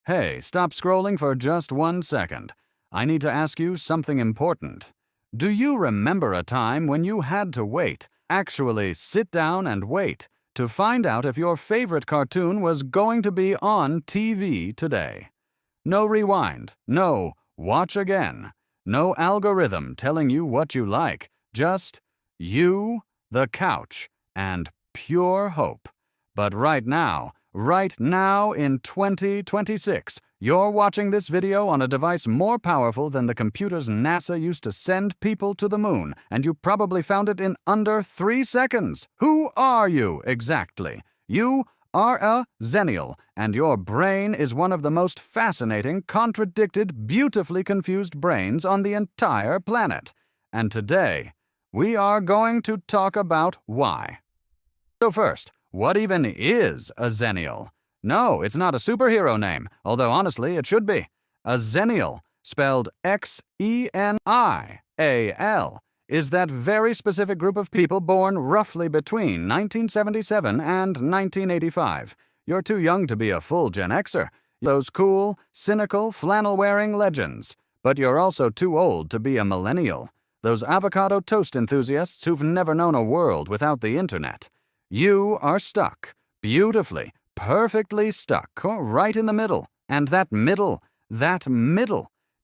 Hey, stop scrolling for just 1 second. I need to ask you something important. Do you remember a time when you had to wait, actually sit down and wait, to find out if your favorite cartoon was going to be on TV today? No rewind, no watch again, no algorithm telling you what you like, just you, the couch, and pure hope. But right now in 2026, you're watching this video on a device more powerful than the computers NASA used to send people to the moon, and you probably found it in under 3 seconds. Who are you exactly? You are a Xennial, and your brain is one of the most fascinating, contradicted, beautifully confused brains on the entire planet. And today, we are going to talk about why. So first, what even is a Xennial? No, it's not a superhero name, although honestly it should be. A Xennial, spelled Xennial, is that very specific group of people born roughly between 1977 and 1985. You're too young to be a full Gen Xer, those cool, cynical, flannel-wearing legends. But you're also too old to be a millennial, those avocado toast enthusiasts who've never known a world without the internet. You are stuck, beautifully, perfectly stuck, right in the middle. And that middle,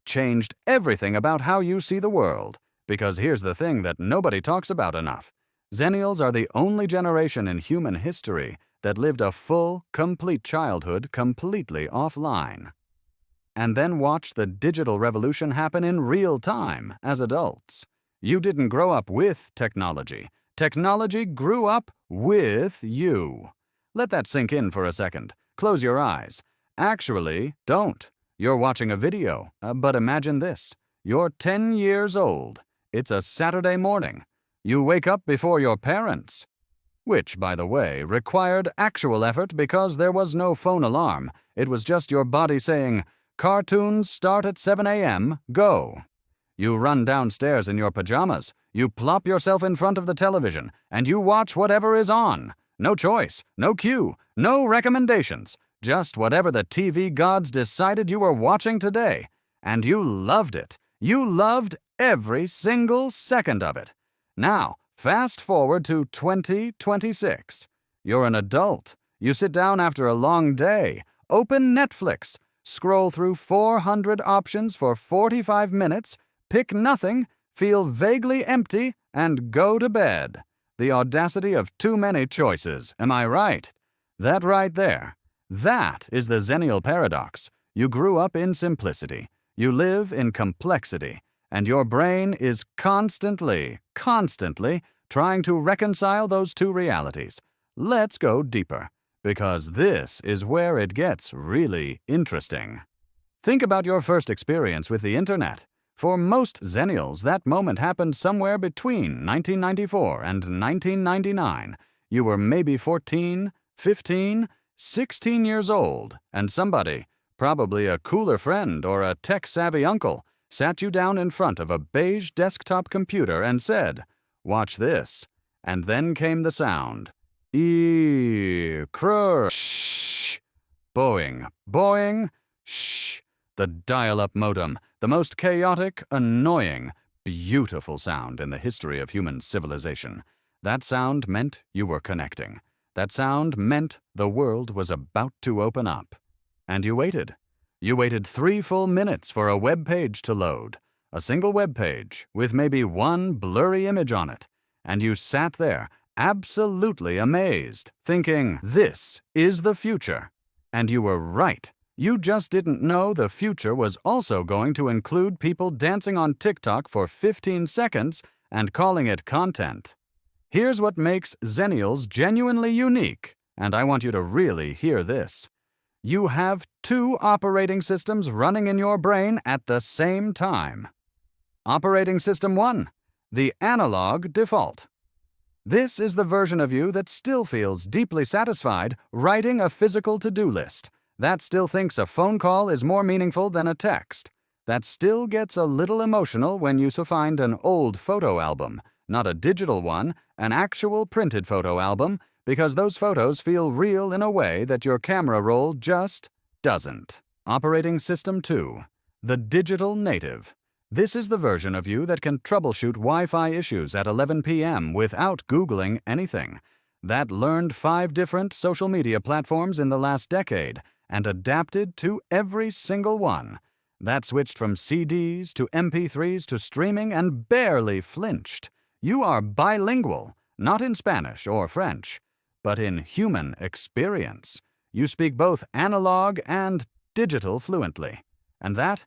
changed everything about how you see the world. Because here's the thing that nobody talks about enough. Xennials are the only generation in human history that lived a full, complete childhood completely offline. And then watched the digital revolution happen in real time as adults. You didn't grow up with technology. Technology grew up with you. Let that sink in for a second. Close your eyes. Actually, don't. You're watching a video, but imagine this. You're 10 years old. It's a Saturday morning. You wake up before your parents. Which, by the way, required actual effort because there was no phone alarm. It was just your body saying, "Cartoons start at 7 a.m., go." You run downstairs in your pajamas. You plop yourself in front of the television, and you watch whatever is on. No choice, no cue, no recommendations. Just whatever the TV gods decided you were watching today. And you loved it. You loved every single second of it. Now, fast forward to 2026. You're an adult. You sit down after a long day, open Netflix, scroll through 400 options for 45 minutes, pick nothing, feel vaguely empty, and go to bed. The audacity of too many choices, am I right? That right there. That is the Xennial paradox. You grew up in simplicity. You live in complexity. And your brain is constantly trying to reconcile those two realities. Let's go deeper, because this is where it gets really interesting. Think about your first experience with the internet. For most Xennials, that moment happened somewhere between 1994 and 1999. You were maybe 14, 15, 16 years old, and somebody, probably a cooler friend or a tech-savvy uncle, sat you down in front of a beige desktop computer and said, "Watch this." And then came the sound. Shh. Boing, shh. The dial-up modem, the most chaotic, annoying, beautiful sound in the history of human civilization. That sound meant you were connecting. That sound meant the world was about to open up. And you waited. You waited 3 full minutes for a web page to load. A single web page with maybe one blurry image on it. And you sat there, absolutely amazed, thinking, this is the future. And you were right. You just didn't know the future was also going to include people dancing on TikTok for 15 seconds and calling it content. Here's what makes Xennials genuinely unique, and I want you to really hear this. You have 2 operating systems running in your brain at the same time. Operating System 1, the analog default. This is the version of you that still feels deeply satisfied writing a physical to-do list, that still thinks a phone call is more meaningful than a text, that still gets a little emotional when you find an old photo album, not a digital one, an actual printed photo album, because those photos feel real in a way that your camera roll just doesn't. Operating System 2, the digital native. This is the version of you that can troubleshoot Wi-Fi issues at 11 p.m. without Googling anything. That learned 5 different social media platforms in the last decade and adapted to every single one. That switched from CDs to MP3s to streaming and barely flinched. You are bilingual, not in Spanish or French, but in human experience. You speak both analog and digital fluently. And that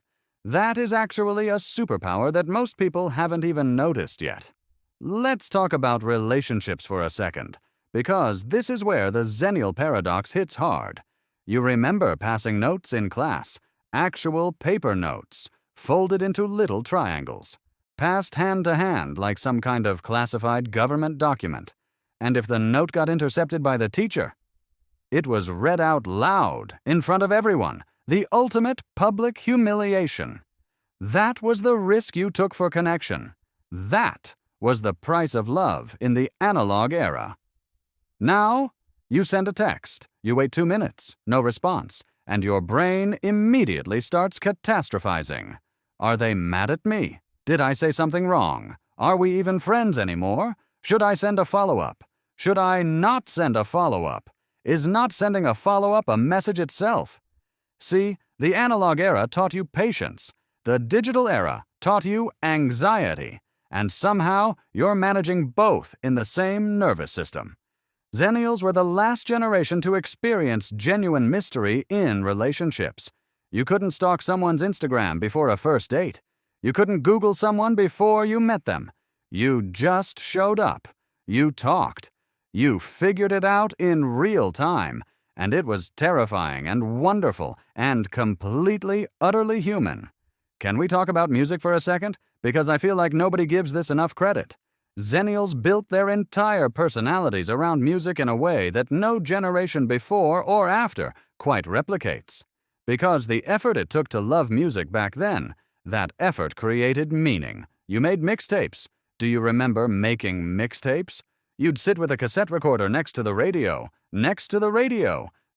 is actually a superpower that most people haven't even noticed yet. Let's talk about relationships for a second, because this is where the Xennial paradox hits hard. You remember passing notes in class, actual paper notes, folded into little triangles, passed hand to hand like some kind of classified government document. And if the note got intercepted by the teacher, it was read out loud in front of everyone, the ultimate public humiliation. That was the risk you took for connection. That was the price of love in the analog era. Now, you send a text, you wait 2 minutes, no response, and your brain immediately starts catastrophizing. Are they mad at me? Did I say something wrong? Are we even friends anymore? Should I send a follow-up? Should I not send a follow-up? Is not sending a follow-up a message itself? See, the analog era taught you patience. The digital era taught you anxiety. And somehow, you're managing both in the same nervous system. Xennials were the last generation to experience genuine mystery in relationships. You couldn't stalk someone's Instagram before a first date. You couldn't Google someone before you met them. You just showed up. You talked. You figured it out in real time, and it was terrifying and wonderful and completely, utterly human. Can we talk about music for a second? Because I feel like nobody gives this enough credit. Xennials built their entire personalities around music in a way that no generation before or after quite replicates. Because the effort it took to love music back then, that effort created meaning. You made mixtapes. Do you remember making mixtapes? You'd sit with a cassette recorder next to the radio,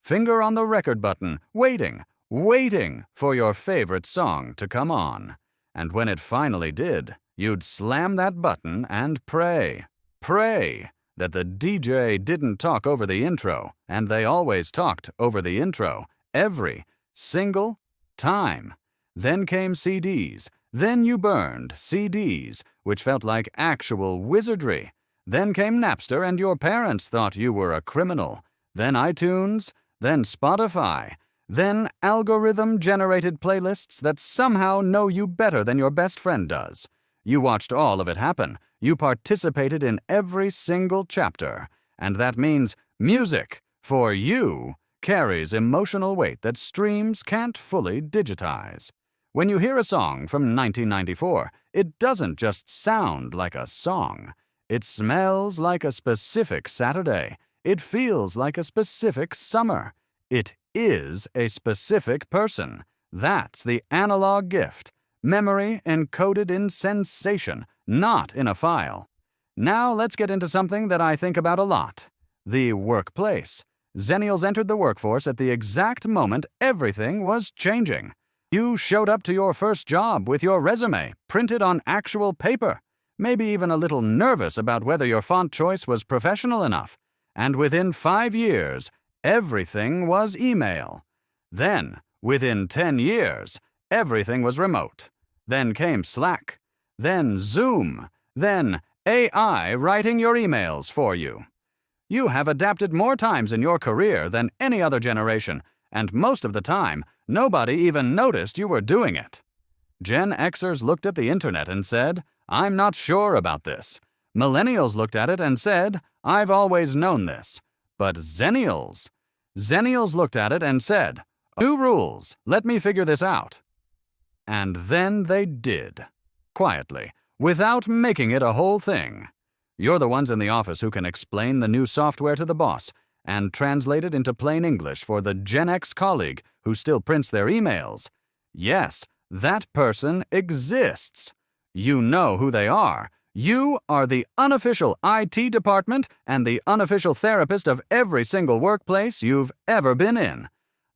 finger on the record button, waiting for your favorite song to come on. And when it finally did, you'd slam that button and pray that the DJ didn't talk over the intro, and they always talked over the intro, every single time. Then came CDs. Then you burned CDs, which felt like actual wizardry. Then came Napster, and your parents thought you were a criminal. Then iTunes, then Spotify, then algorithm-generated playlists that somehow know you better than your best friend does. You watched all of it happen. You participated in every single chapter. And that means music, for you, carries emotional weight that streams can't fully digitize. When you hear a song from 1994, it doesn't just sound like a song. It smells like a specific Saturday. It feels like a specific summer. It is a specific person. That's the analog gift. Memory encoded in sensation, not in a file. Now let's get into something that I think about a lot. The workplace. Xennials entered the workforce at the exact moment everything was changing. You showed up to your first job with your resume printed on actual paper, maybe even a little nervous about whether your font choice was professional enough. And within 5 years, everything was email. Then, within 10 years, everything was remote. Then came Slack. Then Zoom. Then AI writing your emails for you. You have adapted more times in your career than any other generation, and most of the time, nobody even noticed you were doing it. Gen Xers looked at the internet and said, "I'm not sure about this." Millennials looked at it and said, "I've always known this." But Xennials looked at it and said, "New rules, let me figure this out." And then they did. Quietly, without making it a whole thing. You're the ones in the office who can explain the new software to the boss and translate it into plain English for the Gen X colleague who still prints their emails. Yes, that person exists. You know who they are. You are the unofficial IT department and the unofficial therapist of every single workplace you've ever been in.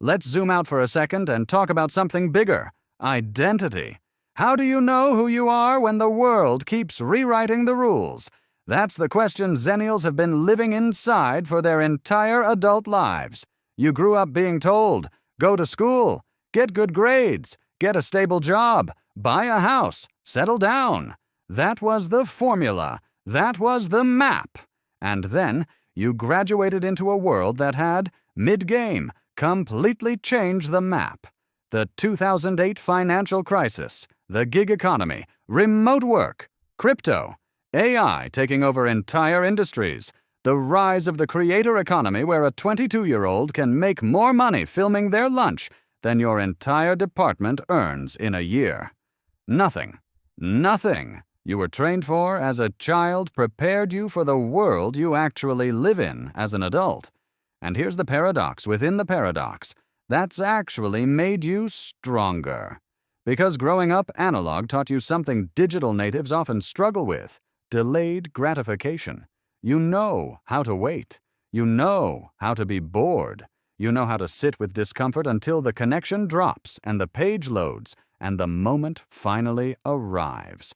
Let's zoom out for a second and talk about something bigger: identity. How do you know who you are when the world keeps rewriting the rules? That's the question Xennials have been living inside for their entire adult lives. You grew up being told, go to school, get good grades, get a stable job, buy a house, settle down. That was the formula. That was the map. And then you graduated into a world that had, mid-game, completely changed the map. The 2008 financial crisis, the gig economy, remote work, crypto, AI taking over entire industries, the rise of the creator economy where a 22-year-old can make more money filming their lunch than your entire department earns in a year. Nothing you were trained for as a child prepared you for the world you actually live in as an adult. And here's the paradox within the paradox. That's actually made you stronger. Because growing up analog taught you something digital natives often struggle with: delayed gratification. You know how to wait. You know how to be bored. You know how to sit with discomfort until the connection drops and the page loads and the moment finally arrives.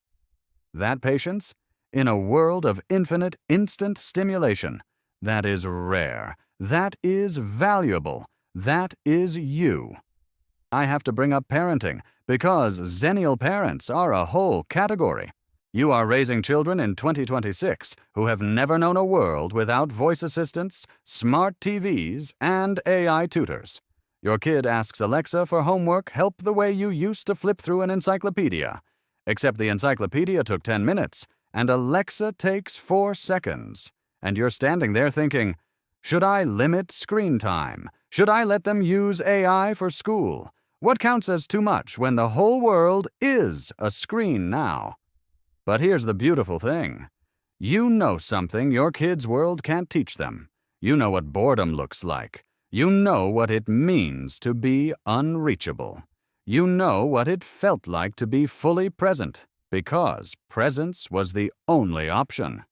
That patience, in a world of infinite instant stimulation, that is rare. That is valuable. That is you. I have to bring up parenting because Xennial parents are a whole category. You are raising children in 2026 who have never known a world without voice assistants, smart TVs, and AI tutors. Your kid asks Alexa for homework help the way you used to flip through an encyclopedia. Except the encyclopedia took 10 minutes, and Alexa takes 4 seconds. And you're standing there thinking, should I limit screen time? Should I let them use AI for school? What counts as too much when the whole world is a screen now? But here's the beautiful thing. You know something your kids' world can't teach them. You know what boredom looks like. You know what it means to be unreachable. You know what it felt like to be fully present, because presence was the only option.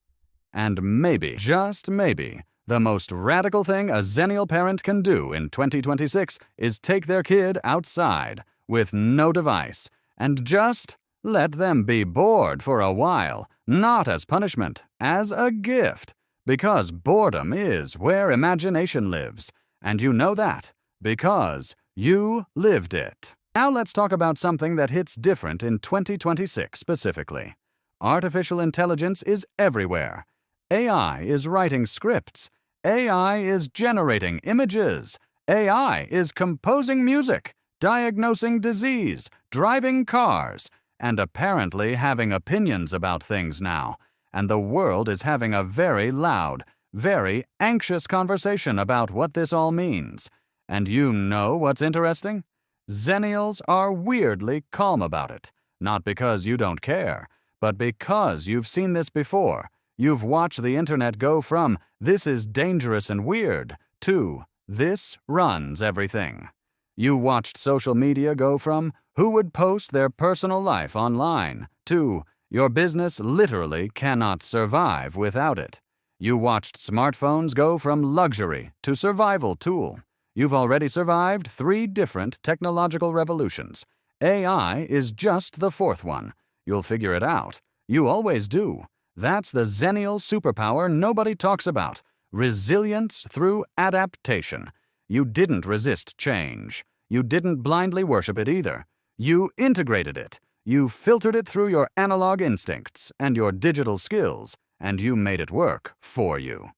And maybe, just maybe, the most radical thing a Xennial parent can do in 2026 is take their kid outside with no device and just let them be bored for a while, not as punishment, as a gift, because boredom is where imagination lives, and you know that because you lived it. Now let's talk about something that hits different in 2026 specifically. Artificial intelligence is everywhere. AI is writing scripts. AI is generating images. AI is composing music, diagnosing disease, driving cars, and apparently having opinions about things now. And the world is having a very loud, very anxious conversation about what this all means. And you know what's interesting? Xennials are weirdly calm about it, not because you don't care, but because you've seen this before. You've watched the internet go from "this is dangerous and weird" to "this runs everything." You watched social media go from "who would post their personal life online" to "your business literally cannot survive without it." You watched smartphones go from luxury to survival tool. You've already survived 3 different technological revolutions. AI is just the 4th one. You'll figure it out. You always do. That's the Xennial superpower nobody talks about. Resilience through adaptation. You didn't resist change. You didn't blindly worship it either. You integrated it. You filtered it through your analog instincts and your digital skills, and you made it work for you.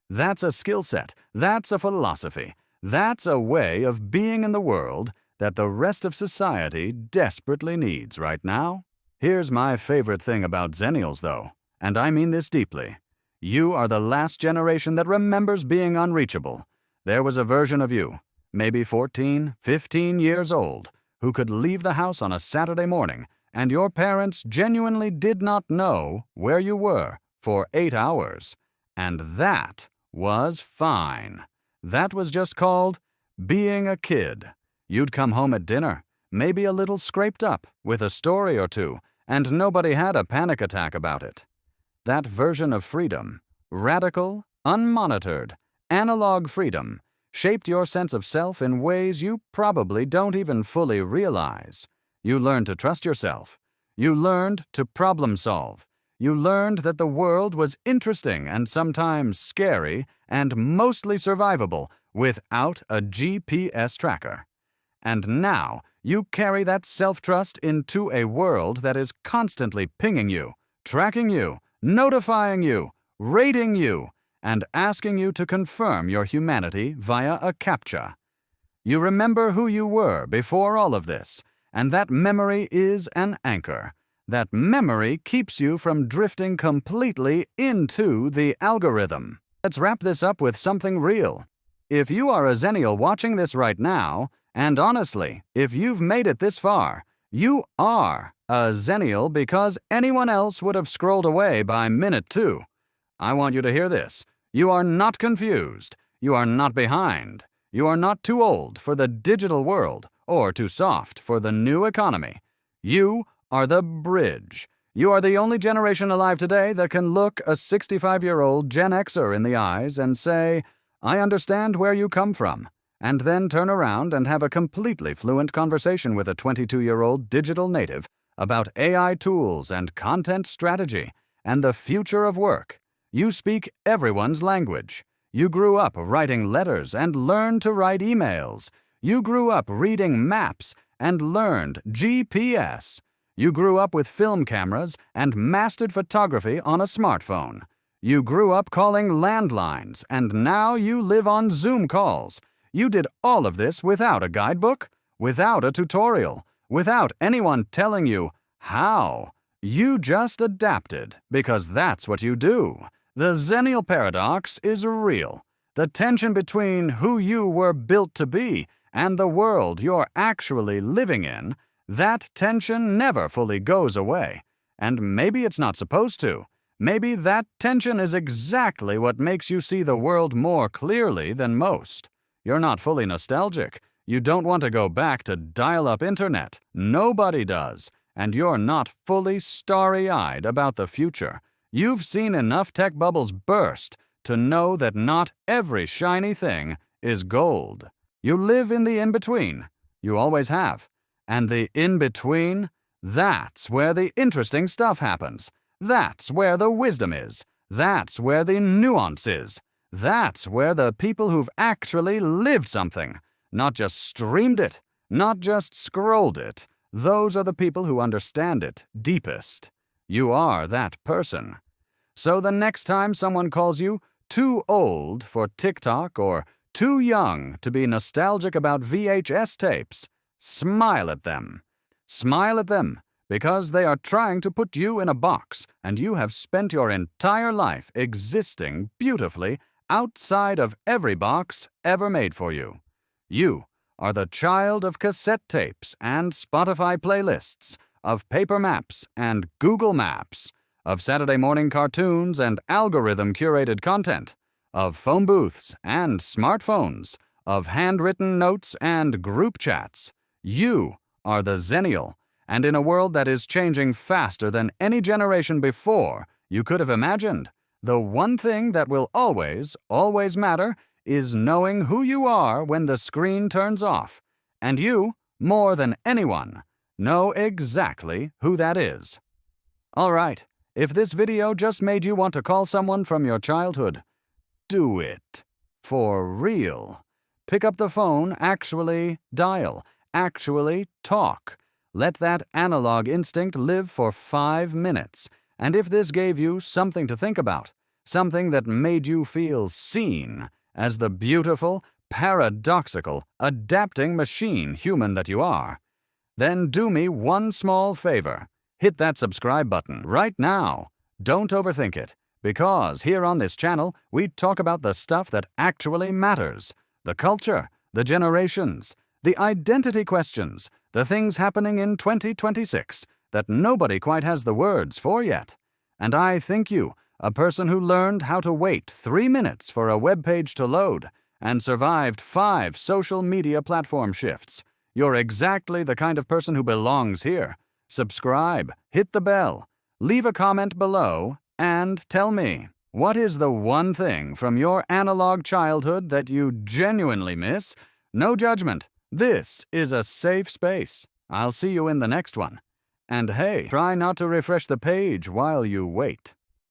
That's a skill set. That's a philosophy. That's a way of being in the world that the rest of society desperately needs right now. Here's my favorite thing about Xennials, though, and I mean this deeply. You are the last generation that remembers being unreachable. There was a version of you, maybe 14, 15 years old, who could leave the house on a Saturday morning, and your parents genuinely did not know where you were for 8 hours. And that was fine. That was just called being a kid. You'd come home at dinner, maybe a little scraped up, with a story or two, and nobody had a panic attack about it. That version of freedom, radical, unmonitored, analog freedom, shaped your sense of self in ways you probably don't even fully realize. You learned to trust yourself. You learned to problem solve. You learned that the world was interesting and sometimes scary and mostly survivable without a GPS tracker. And now you carry that self-trust into a world that is constantly pinging you, tracking you, notifying you, rating you, and asking you to confirm your humanity via a CAPTCHA. You remember who you were before all of this, and that memory is an anchor. That memory keeps you from drifting completely into the algorithm. Let's wrap this up with something real. If you are a Xennial watching this right now, and honestly, if you've made it this far, you are a Xennial because anyone else would have scrolled away by minute 2. I want you to hear this. You are not confused. You are not behind. You are not too old for the digital world or too soft for the new economy. You are the bridge. You are the only generation alive today that can look a 65-year-old Gen Xer in the eyes and say, "I understand where you come from," and then turn around and have a completely fluent conversation with a 22-year-old digital native about AI tools and content strategy and the future of work. You speak everyone's language. You grew up writing letters and learned to write emails. You grew up reading maps and learned GPS. You grew up with film cameras and mastered photography on a smartphone. You grew up calling landlines, and now you live on Zoom calls. You did all of this without a guidebook, without a tutorial, without anyone telling you how. You just adapted, because that's what you do. The Xennial paradox is real. The tension between who you were built to be and the world you're actually living in, that tension never fully goes away. And maybe it's not supposed to. Maybe that tension is exactly what makes you see the world more clearly than most. You're not fully nostalgic. You don't want to go back to dial-up internet. Nobody does. And you're not fully starry-eyed about the future. You've seen enough tech bubbles burst to know that not every shiny thing is gold. You live in the in-between. You always have. And the in-between, that's where the interesting stuff happens. That's where the wisdom is. That's where the nuance is. That's where the people who've actually lived something, not just streamed it, not just scrolled it, those are the people who understand it deepest. You are that person. So the next time someone calls you too old for TikTok or too young to be nostalgic about VHS tapes, smile at them. Smile at them because they are trying to put you in a box and you have spent your entire life existing beautifully outside of every box ever made for you. You are the child of cassette tapes and Spotify playlists, of paper maps and Google Maps, of Saturday morning cartoons and algorithm-curated content, of phone booths and smartphones, of handwritten notes and group chats. You are the Xennial, and in a world that is changing faster than any generation before you could have imagined, the one thing that will always, always matter is knowing who you are when the screen turns off. And you, more than anyone, know exactly who that is. All right, if this video just made you want to call someone from your childhood, do it. For real. Pick up the phone, actually dial, actually talk. Let that analog instinct live for 5 minutes. And if this gave you something to think about, something that made you feel seen as the beautiful, paradoxical, adapting machine human that you are, then do me one small favor. Hit that subscribe button right now. Don't overthink it, because here on this channel, we talk about the stuff that actually matters. The culture, the generations, the identity questions, the things happening in 2026 that nobody quite has the words for yet. And I think you, a person who learned how to wait 3 minutes for a webpage to load and survived 5 social media platform shifts, you're exactly the kind of person who belongs here. Subscribe, hit the bell, leave a comment below, and tell me. What is the one thing from your analog childhood that you genuinely miss? No judgment. This is a safe space. I'll see you in the next one. And hey, try not to refresh the page while you wait.